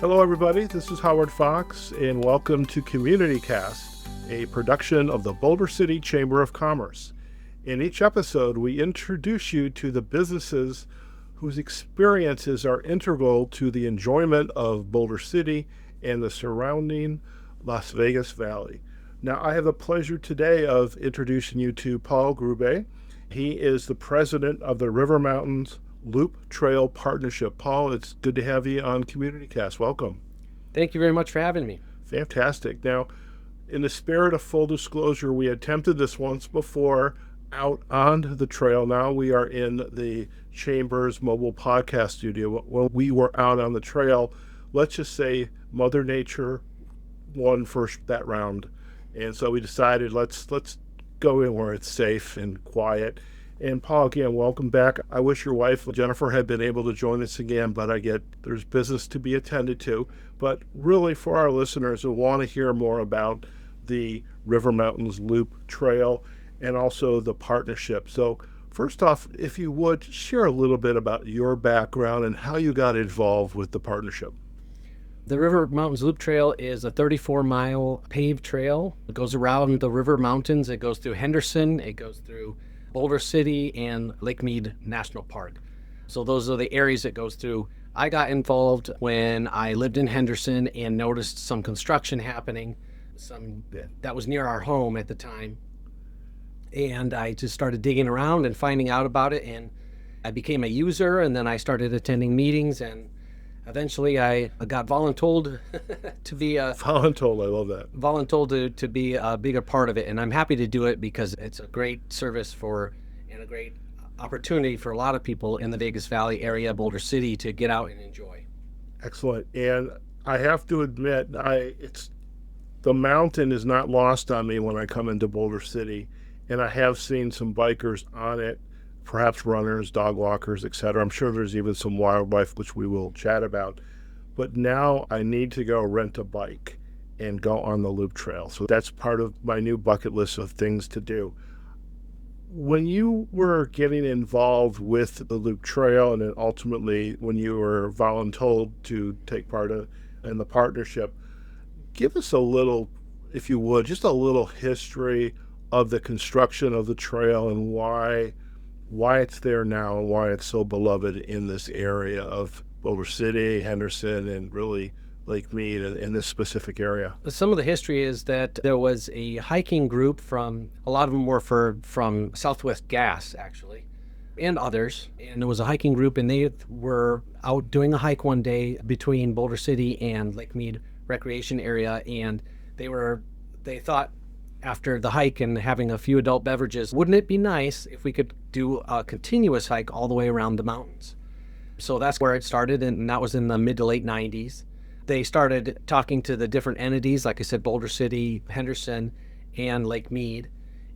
Hello, everybody. This is Howard Fox, and welcome to Community Cast, a production of the Boulder City Chamber of Commerce. In each episode, we introduce you to the businesses whose experiences are integral to the enjoyment of Boulder City and the surrounding Las Vegas Valley. Now, I have the pleasure today of introducing you to Paul Grube. He is the president of the River Mountains Loop Trail Partnership. Paul, it's good to have you on Community Cast. Welcome. Thank you very much for having me. Fantastic. Now, in the spirit of full disclosure, we attempted this once before out on the trail. Now we are in the Chamber's mobile podcast studio. When we were out on the trail, let's just say Mother Nature won first that round. And so we decided let's go in where it's safe and quiet. And Paul, again, welcome back. I wish your wife, Jennifer, had been able to join us again, but I get there's business to be attended to. But really, for our listeners who want to hear more about the River Mountains Loop Trail and also the partnership. So first off, if you would, share a little bit about your background and how you got involved with the partnership. The River Mountains Loop Trail is a 34-mile paved trail. It goes around the River Mountains. It goes through Henderson. It goes through Boulder City and Mead National Park. So those are the areas it goes through. I got involved when I lived in Henderson and noticed some construction happening, that was near our home at the time. And I just started digging around and finding out about it, and I became a user, and then I started attending meetings, and eventually I got voluntold to be voluntold, I love that. Voluntold to be a bigger part of it, and I'm happy to do it because it's a great service and a great opportunity for a lot of people in the Vegas Valley area, Boulder City, to get out and enjoy. Excellent. And I have to admit, the mountain is not lost on me when I come into Boulder City, and I have seen some bikers on it, perhaps runners, dog walkers, etc. I'm sure there's even some wildlife, which we will chat about. But now I need to go rent a bike and go on the Loop Trail. So that's part of my new bucket list of things to do. When you were getting involved with the Loop Trail and then ultimately when you were voluntold to take part in the partnership, give us a little, if you would, just a little history of the construction of the trail and why it's there now and why it's so beloved in this area of Boulder City, Henderson, and really Lake Mead in this specific area. Some of the history is that there was a hiking group a lot of them were from Southwest Gas, actually, and others. And there was a hiking group, and they were out doing a hike one day between Boulder City and Lake Mead Recreation Area, and they thought, after the hike and having a few adult beverages, wouldn't it be nice if we could do a continuous hike all the way around the mountains? So that's where it started, and that was in the mid to late 90s. They started talking to the different entities, like I said, Boulder City, Henderson, and Lake Mead,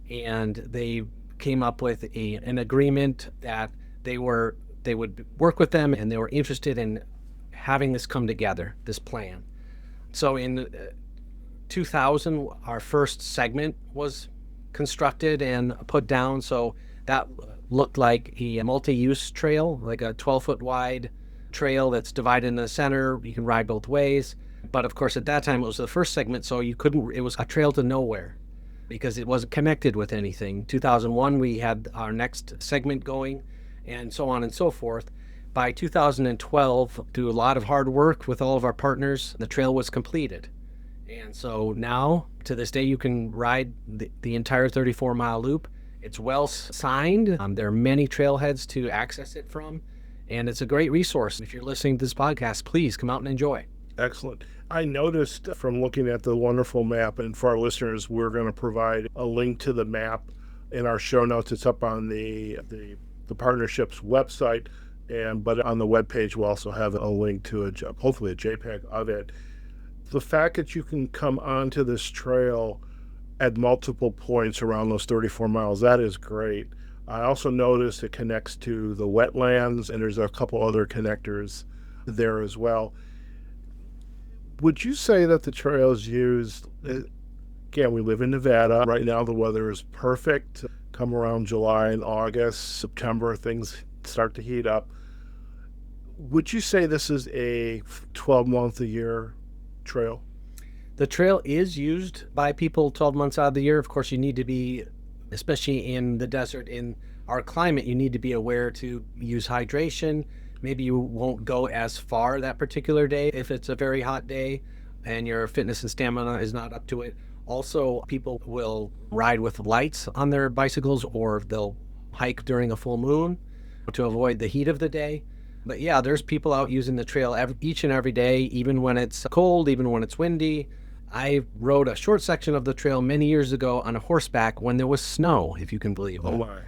and they came up with an agreement that they would work with them, and they were interested in having this come together, this plan. So in 2000, our first segment was constructed and put down. So that looked like a multi-use trail, like a 12-foot wide trail that's divided in the center. You can ride both ways. But of course, at that time, it was the first segment, so it was a trail to nowhere because it wasn't connected with anything. 2001, we had our next segment going, and so on and so forth. By 2012, through a lot of hard work with all of our partners, the trail was completed. And so now, to this day, you can ride the entire 34-mile loop. It's well signed. There are many trailheads to access it from, and it's a great resource. If you're listening to this podcast, please come out and enjoy. Excellent. I noticed from looking at the wonderful map, and for our listeners, we're going to provide a link to the map in our show notes. It's up on the partnership's website, but on the webpage, we'll also have a link to hopefully a JPEG of it. The fact that you can come onto this trail at multiple points around those 34 miles, that is great. I also noticed it connects to the wetlands, and there's a couple other connectors there as well. Would you say that the trail is used, again, we live in Nevada. Right now the weather is perfect. come around July and August, September, things start to heat up. Would you say this is a 12-month a year trail? The trail is used by people 12 months out of the year. Of course, you need to be, especially in the desert, in our climate, you need to be aware to use hydration. Maybe you won't go as far that particular day if it's a very hot day and your fitness and stamina is not up to it. Also, people will ride with lights on their bicycles, or they'll hike during a full moon to avoid the heat of the day. But yeah, there's people out using the trail each and every day, even when it's cold, even when it's windy. I rode a short section of the trail many years ago on a horseback when there was snow, if you can believe it. Oh my.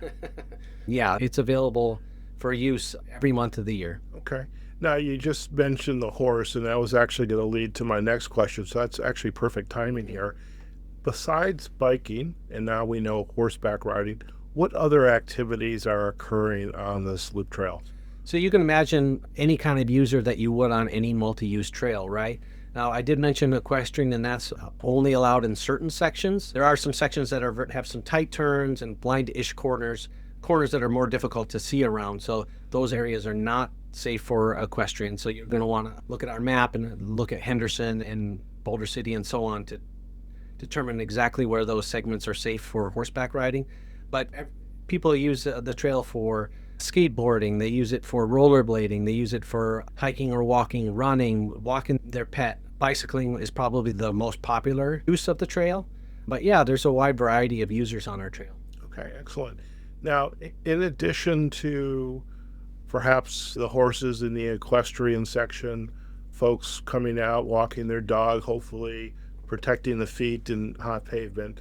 Yeah, it's available for use every month of the year. Okay. Now, you just mentioned the horse, and that was actually going to lead to my next question. So that's actually perfect timing here. Besides biking, and now we know horseback riding, what other activities are occurring on this loop trail? So you can imagine any kind of user that you would on any multi-use trail, right? Now, I did mention equestrian, and that's only allowed in certain sections. There are some sections that have some tight turns and blind-ish corners that are more difficult to see around. So those areas are not safe for equestrian. So you're going to want to look at our map and look at Henderson and Boulder City and so on to determine exactly where those segments are safe for horseback riding. But people use the trail for skateboarding, they use it for rollerblading, they use it for hiking or walking, running, walking their pet. Bicycling is probably the most popular use of the trail. But yeah, there's a wide variety of users on our trail. Okay, excellent. Now, in addition to perhaps the horses in the equestrian section, folks coming out, walking their dog, hopefully protecting the feet in hot pavement,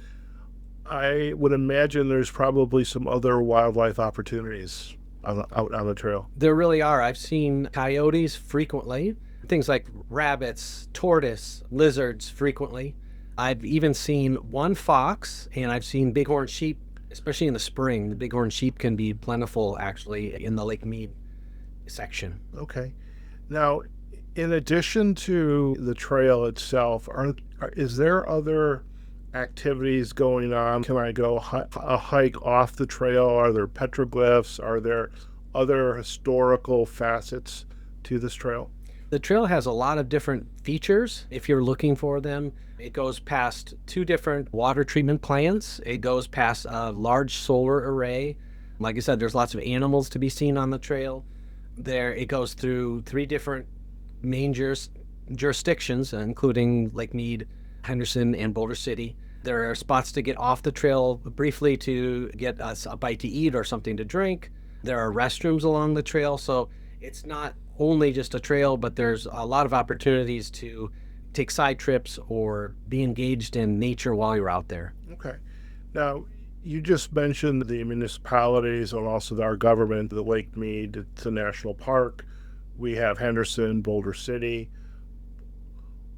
I would imagine there's probably some other wildlife opportunities out on the trail. There really are. I've seen coyotes frequently, things like rabbits, tortoise, lizards frequently. I've even seen one fox, and I've seen bighorn sheep, especially in the spring. The bighorn sheep can be plentiful, actually, in the Lake Mead section. Okay. Now, in addition to the trail itself, is there other activities going on? Can I go a hike off the trail? Are there petroglyphs? Are there other historical facets to this trail? The trail has a lot of different features if you're looking for them. It goes past 2 different water treatment plants. It goes past a large solar array. Like I said, there's lots of animals to be seen on the trail. It goes through 3 different main jurisdictions, including Lake Mead, Henderson, and Boulder City. There are spots to get off the trail briefly to get us a bite to eat or something to drink. There are restrooms along the trail, so it's not only just a trail, but there's a lot of opportunities to take side trips or be engaged in nature while you're out there. Okay. Now, you just mentioned the municipalities and also our government, the Lake Mead, it's a national park. We have Henderson, Boulder City.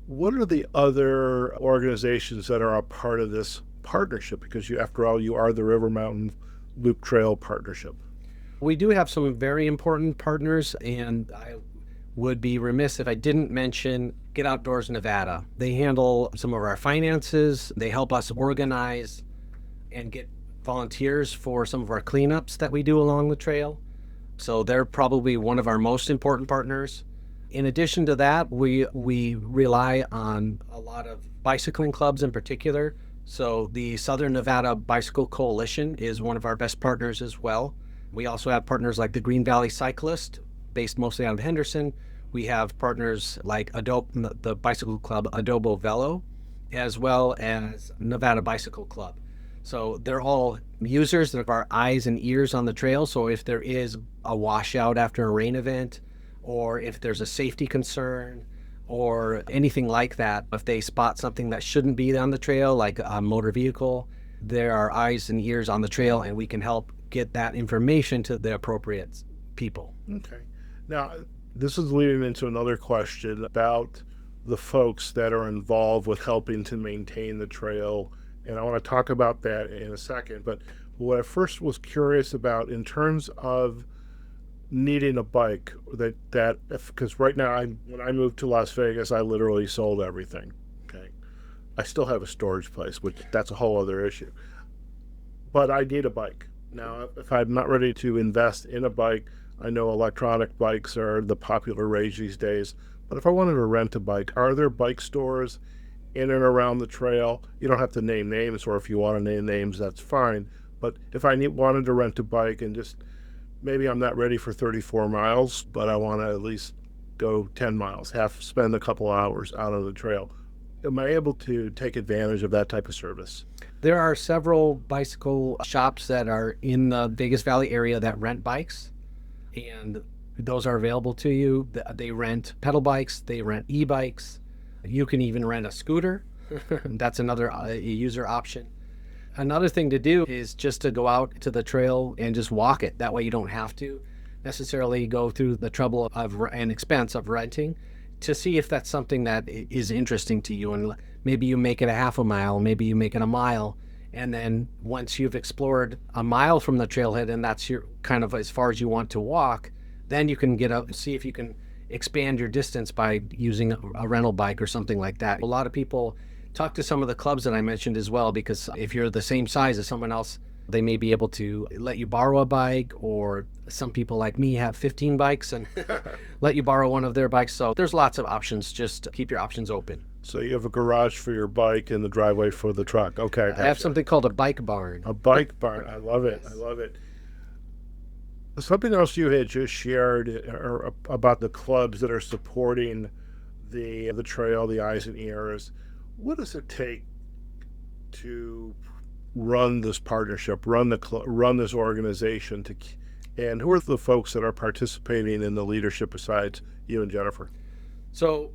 What are the other organizations that are a part of this partnership? Because after all, you are the River Mountain Loop Trail Partnership. We do have some very important partners, and I would be remiss if I didn't mention Get Outdoors Nevada. They handle some of our finances. They help us organize and get volunteers for some of our cleanups that we do along the trail. So they're probably one of our most important partners. In addition to that, we rely on a lot of bicycling clubs in particular. So the Southern Nevada Bicycle Coalition is one of our best partners as well. We also have partners like the Green Valley Cyclist, based mostly out of Henderson. We have partners like the bicycle club Adobo Velo, as well as Nevada Bicycle Club. So they're all users of our eyes and ears on the trail. So if there is a washout after a rain event, or if there's a safety concern or anything like that, if they spot something that shouldn't be on the trail, like a motor vehicle, there are eyes and ears on the trail, and we can help get that information to the appropriate people. Okay. Now, this is leading into another question about the folks that are involved with helping to maintain the trail. And I want to talk about that in a second. But what I first was curious about in terms of needing a bike, because right now, when I moved to Las Vegas, I literally sold everything. Okay. I still have a storage place, which that's a whole other issue. but I need a bike. Now, if I'm not ready to invest in a bike, I know electronic bikes are the popular rage these days. But if I wanted to rent a bike, are there bike stores in and around the trail? You don't have to name names, or if you want to name names, that's fine. But if I wanted to rent a bike and just maybe I'm not ready for 34 miles, but I want to at least go 10 miles, spend a couple hours out on the trail, am I able to take advantage of that type of service? There are several bicycle shops that are in the Vegas Valley area that rent bikes, and those are available to you. They rent pedal bikes, they rent e-bikes. You can even rent a scooter. That's another user option. Another thing to do is just to go out to the trail and just walk it. That way you don't have to necessarily go through the trouble of and expense of renting, to see if that's something that is interesting to you. And maybe you make it a half a mile, maybe you make it a mile. And then once you've explored a mile from the trailhead and that's your kind of as far as you want to walk, then you can get up and see if you can expand your distance by using a rental bike or something like that. A lot of people talk to some of the clubs that I mentioned as well, because if you're the same size as someone else, they may be able to let you borrow a bike, or some people like me have 15 bikes and let you borrow one of their bikes. So there's lots of options. Just keep your options open. So you have a garage for your bike and the driveway for the truck. Okay. I have something called a bike barn. A bike barn. I love it. I love it. Something else you had just shared about the clubs that are supporting the trail, the eyes and ears. What does it take to run this partnership, run this organization, and who are the folks that are participating in the leadership besides you and Jennifer? So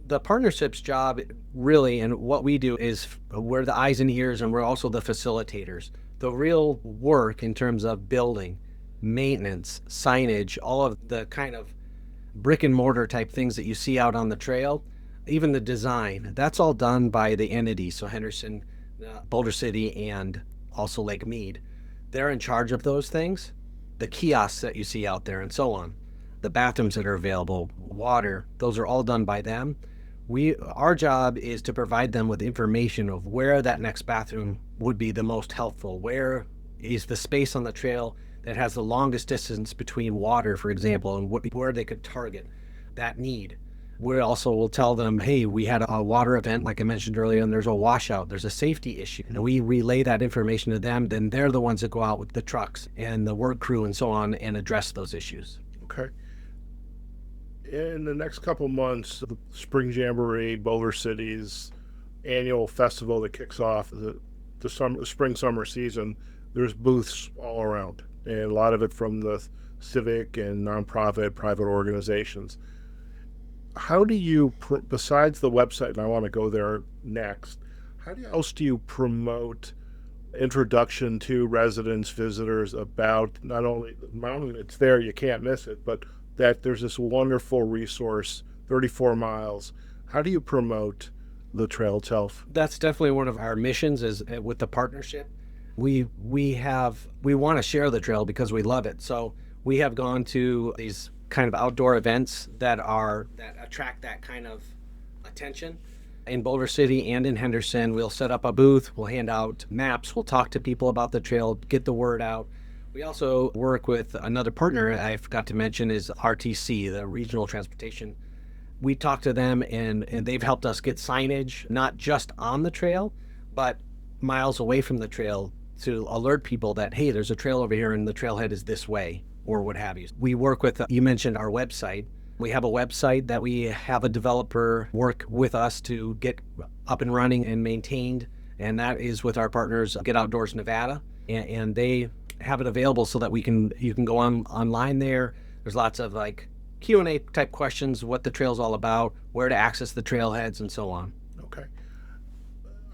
the partnership's job really, and what we do is we're the eyes and ears, and we're also the facilitators. The real work in terms of building, maintenance, signage, all of the kind of brick and mortar type things that you see out on the trail, even the design, that's all done by the entity. So Henderson, Boulder City, and also Lake Mead. They're in charge of those things. The kiosks that you see out there and so on, the bathrooms that are available, water, those are all done by them. Our job is to provide them with information of where that next bathroom would be the most helpful. Where is the space on the trail that has the longest distance between water, for example, and where they could target that need. We also will tell them, hey, we had a water event, like I mentioned earlier, and there's a washout, there's a safety issue. And we relay that information to them, then they're the ones that go out with the trucks and the work crew and so on and address those issues. Okay. In the next couple months, the Spring Jamboree, Boulder City's annual festival that kicks off the spring-summer season, there's booths all around, and a lot of it from the civic and nonprofit, private organizations. How do you, besides the website, and I want to go there next, how else do you promote introduction to residents, visitors about not only the mountain, it's there, you can't miss it, but that there's this wonderful resource, 34 miles. How do you promote the trail itself? That's definitely one of our missions is with the partnership. We want to share the trail because we love it. So we have gone to these kind of outdoor events that attract that kind of attention. In Boulder City and in Henderson, we'll set up a booth, we'll hand out maps, we'll talk to people about the trail, get the word out. We also work with another partner I forgot to mention is RTC, the Regional Transportation. We talk to them and they've helped us get signage, not just on the trail, but miles away from the trail to alert people that, hey, there's a trail over here and the trailhead is this way, or what have you. We work with, you mentioned our website. We have a website that we have a developer work with us to get up and running and maintained, and that is with our partners, Get Outdoors Nevada, and they have it available so that you can go online there. There's lots of like Q&A type questions, what the trail's all about, where to access the trailheads, and so on. Okay.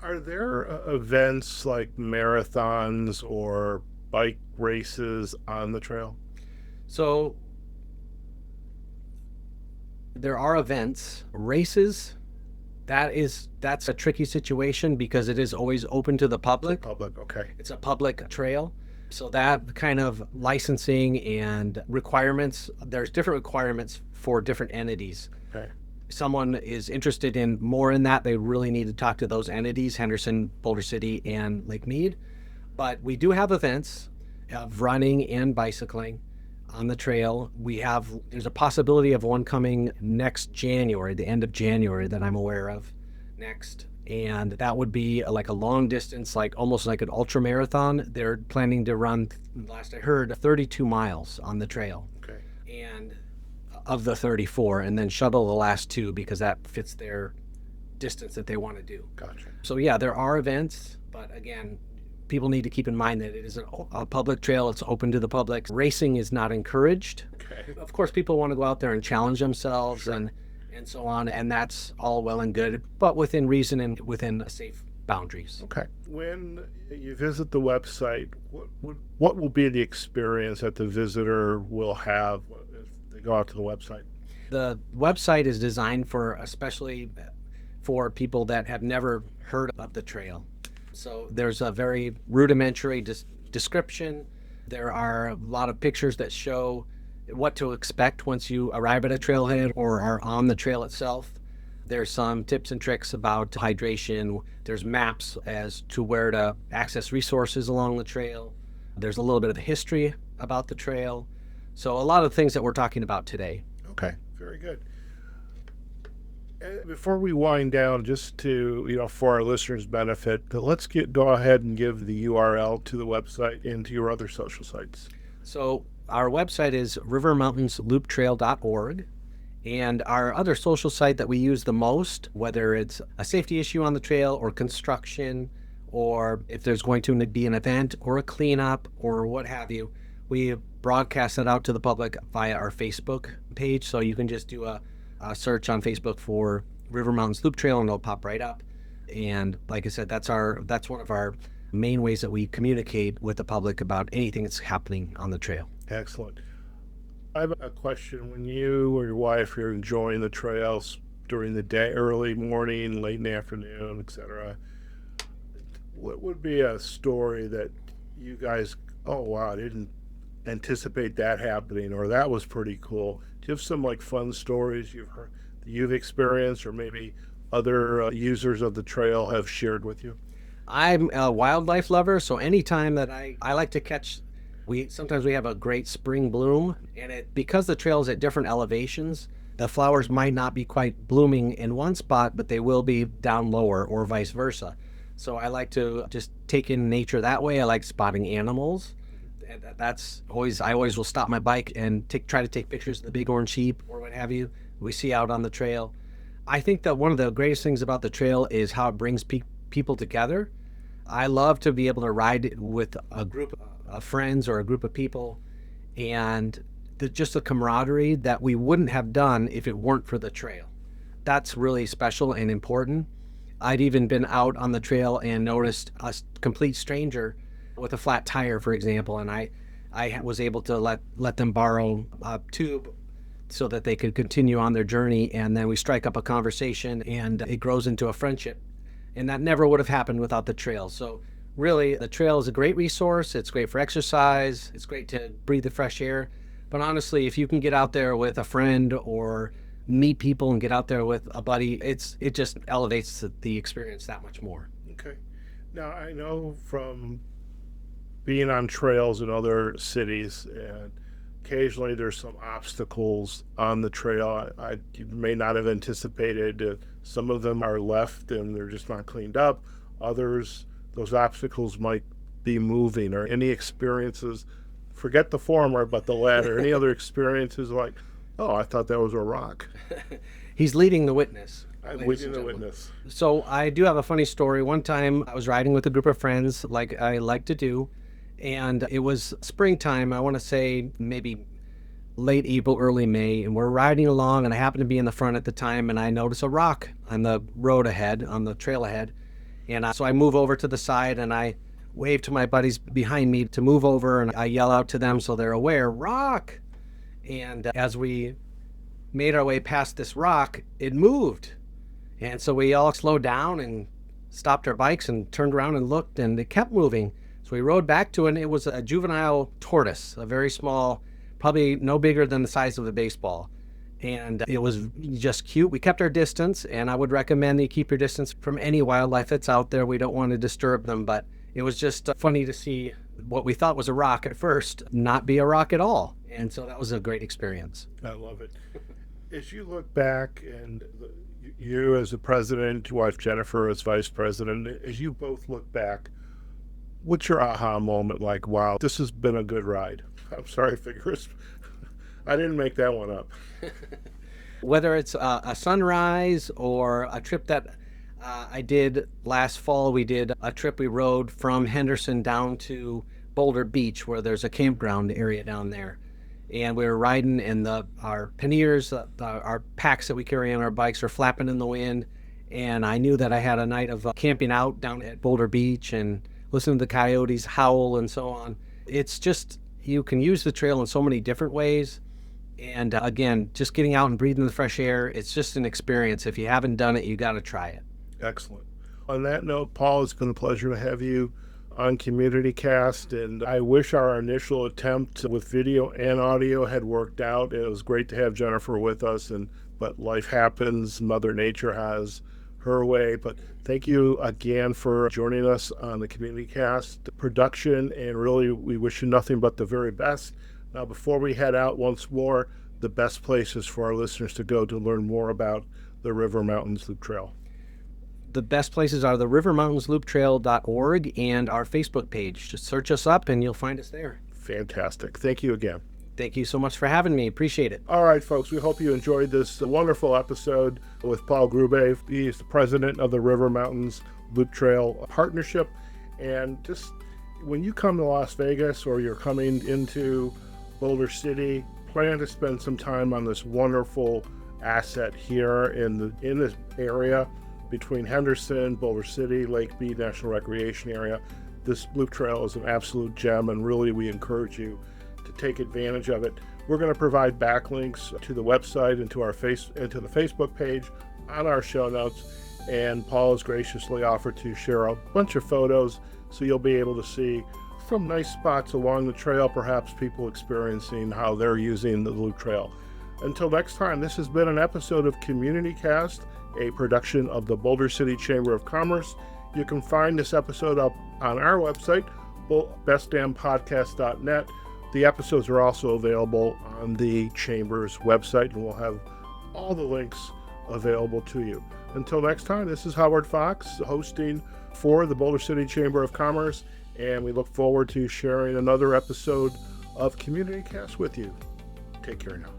Are there events like marathons or bike races on the trail? So there are events, races. That's a tricky situation because it is always open to the public. Public, okay. It's a public trail. So that kind of licensing and requirements, there's different requirements for different entities. Okay. Someone is interested in more in that, they really need to talk to those entities, Henderson, Boulder City, and Lake Mead. But we do have events of running and bicycling on the trail. There's a possibility of one coming next January, the end of January, that I'm aware of next. And that would be like a long distance, like almost like an ultra marathon. They're planning to run, last I heard, 32 miles on the trail. Okay. And of the 34, and then shuttle the last 2 because that fits their distance that they want to do. Gotcha. So yeah, there are events, but again, people need to keep in mind that it is a public trail. It's open to the public. Racing is not encouraged. Okay. Of course, people want to go out there and challenge themselves Sure. and so on, and that's all well and good, but within reason and within safe boundaries. Okay. When you visit the website, what will be the experience that the visitor will have if they go out to the website? The website is designed especially for people that have never heard of the trail. So there's a very rudimentary description. There are a lot of pictures that show what to expect once you arrive at a trailhead or are on the trail itself. There's some tips and tricks about hydration. There's maps as to where to access resources along the trail. There's a little bit of the history about the trail. So a lot of things that we're talking about today. Okay, very good. And before we wind down, just to, for our listeners' benefit, let's go ahead and give the URL to the website and to your other social sites. So our website is rivermountainslooptrail.org. And our other social site that we use the most, whether it's a safety issue on the trail or construction, or if there's going to be an event or a cleanup or what have you, we broadcast that out to the public via our Facebook page. So you can just do a search on Facebook for River Mountains Loop Trail and it'll pop right up. And like I said, that's one of our main ways that we communicate with the public about anything that's happening on the trail. Excellent. I have a question. When you or your wife are enjoying the trails during the day, early morning, late in the afternoon, etc., what would be a story that you guys, oh wow, I didn't anticipate that happening, or that was pretty cool? Do you have some fun stories you've heard, that you've experienced, or maybe other users of the trail have shared with you? I'm a wildlife lover, so anytime that I like to catch, sometimes we have a great spring bloom, and because the trail is at different elevations, the flowers might not be quite blooming in one spot, but they will be down lower, or vice versa. So I like to just take in nature that way. I like spotting animals. And I always will stop my bike and try to take pictures of the bighorn sheep or what have you we see out on the trail. I think that one of the greatest things about the trail is how it brings people together. I love to be able to ride with a group of friends or a group of people, and just the camaraderie that we wouldn't have done if it weren't for the trail. That's really special and important. I'd even been out on the trail and noticed a complete stranger with a flat tire, for example, and I was able to let them borrow a tube so that they could continue on their journey, and then we strike up a conversation and it grows into a friendship. And that never would have happened without the trail. So really, the trail is a great resource. It's great for exercise. It's great to breathe the fresh air. But honestly, if you can get out there with a friend or meet people and get out there with a buddy, it just elevates the experience that much more. Okay. Now, I know from being on trails in other cities, and occasionally there's some obstacles on the trail you may not have anticipated. Some of them are left and they're just not cleaned up. Others, those obstacles might be moving. Or any experiences, forget the former, but the latter, any other experiences like, oh, I thought that was a rock? He's leading the witness. I'm leading the witness. So I do have a funny story. One time I was riding with a group of friends, like I like to do, and it was springtime. I want to say maybe late April, early May, and we're riding along, and I happened to be in the front at the time, and I notice a rock on the road ahead, on the trail ahead, and so I move over to the side, and I wave to my buddies behind me to move over, and I yell out to them so they're aware, rock! And as we made our way past this rock, it moved, and so we all slowed down and stopped our bikes and turned around and looked, and it kept moving. So we rode back to it, and it was a juvenile tortoise, a very small, probably no bigger than the size of a baseball. And it was just cute. We kept our distance, and I would recommend that you keep your distance from any wildlife that's out there. We don't want to disturb them, but it was just funny to see what we thought was a rock at first not be a rock at all. And so that was a great experience. I love it. As you look back, and you as the president, your wife Jennifer as vice president, as you both look back, what's your aha moment like? Wow, this has been a good ride. I'm sorry, figures. I didn't make that one up. Whether it's a sunrise or a trip that I did last fall, we did a trip we rode from Henderson down to Boulder Beach, where there's a campground area down there. And we were riding, and our panniers, our packs that we carry on our bikes, are flapping in the wind. And I knew that I had a night of camping out down at Boulder Beach and listening to the coyotes howl and so on. It's just, you can use the trail in so many different ways. And again, just getting out and breathing the fresh air, it's just an experience. If you haven't done it, you got to try it. Excellent. On that note, Paul, it's been a pleasure to have you on Community Cast, and I wish our initial attempt with video and audio had worked out. It was great to have Jennifer with us, but life happens. Mother Nature has her way. But thank you again for joining us on the Community Cast production, and really we wish you nothing but the very best. Now, before we head out, once more, the best places for our listeners to go to learn more about the River Mountains Loop Trail. The best places are the rivermountainslooptrail.org and our Facebook page. Just search us up and you'll find us there. Fantastic. Thank you again. Thank you so much for having me. Appreciate it. All right, folks, we hope you enjoyed this wonderful episode with Paul Grube. He is the president of the River Mountains Loop Trail Partnership. And just when you come to Las Vegas or you're coming into Boulder City, plan to spend some time on this wonderful asset here in this area between Henderson, Boulder City, Lake Mead National Recreation Area. This loop trail is an absolute gem, and really we encourage you to take advantage of it. We're going to provide backlinks to the website and to the Facebook page on our show notes, and Paul has graciously offered to share a bunch of photos so you'll be able to see some nice spots along the trail, perhaps people experiencing how they're using the loop trail. Until next time, this has been an episode of Community Cast, a production of the Boulder City Chamber of Commerce. You can find this episode up on our website, bestdampodcast.net. The episodes are also available on the Chamber's website, and we'll have all the links available to you. Until next time, this is Howard Fox hosting for the Boulder City Chamber of Commerce, and we look forward to sharing another episode of Community Cast with you. Take care now.